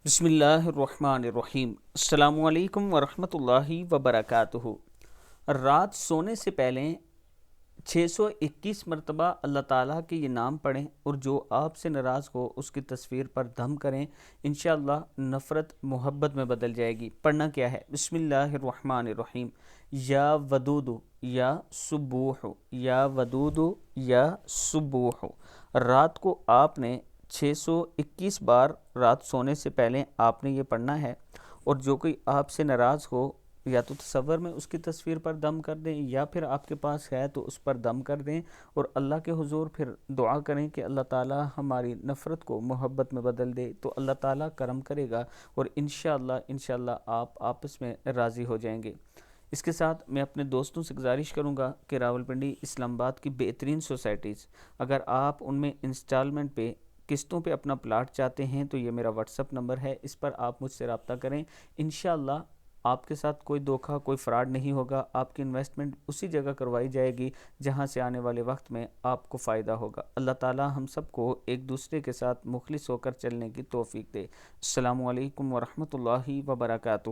بسم اللہ الرحمن الرحیم۔ السلام علیکم ورحمۃ اللہ وبرکاتہ۔ رات سونے سے پہلے 621 مرتبہ اللہ تعالیٰ کے یہ نام پڑھیں اور جو آپ سے ناراض ہو اس کی تصویر پر دم کریں، انشاءاللہ نفرت محبت میں بدل جائے گی۔ پڑھنا کیا ہے؟ بسم اللہ الرحمن الرحیم۔ یا ودود یا سبوح، یا ودود یا سبوح۔ رات کو آپ نے 621 بار رات سونے سے پہلے آپ نے یہ پڑھنا ہے، اور جو کوئی آپ سے ناراض ہو یا تو تصور میں اس کی تصویر پر دم کر دیں، یا پھر آپ کے پاس ہے تو اس پر دم کر دیں اور اللہ کے حضور پھر دعا کریں کہ اللہ تعالیٰ ہماری نفرت کو محبت میں بدل دے، تو اللہ تعالیٰ کرم کرے گا اور انشاءاللہ آپ آپس میں راضی ہو جائیں گے۔ اس کے ساتھ میں اپنے دوستوں سے گزارش کروں گا کہ راولپنڈی اسلام آباد کی بہترین سوسائٹیز، اگر آپ ان میں انسٹالمنٹ پہ قسطوں پہ اپنا پلاٹ چاہتے ہیں تو یہ میرا واٹس اپ نمبر ہے، اس پر آپ مجھ سے رابطہ کریں۔ انشاءاللہ آپ کے ساتھ کوئی دھوکہ، کوئی فراڈ نہیں ہوگا۔ آپ کی انویسٹمنٹ اسی جگہ کروائی جائے گی جہاں سے آنے والے وقت میں آپ کو فائدہ ہوگا۔ اللہ تعالی ہم سب کو ایک دوسرے کے ساتھ مخلص ہو کر چلنے کی توفیق دے۔ السلام علیکم ورحمۃ اللہ وبرکاتہ۔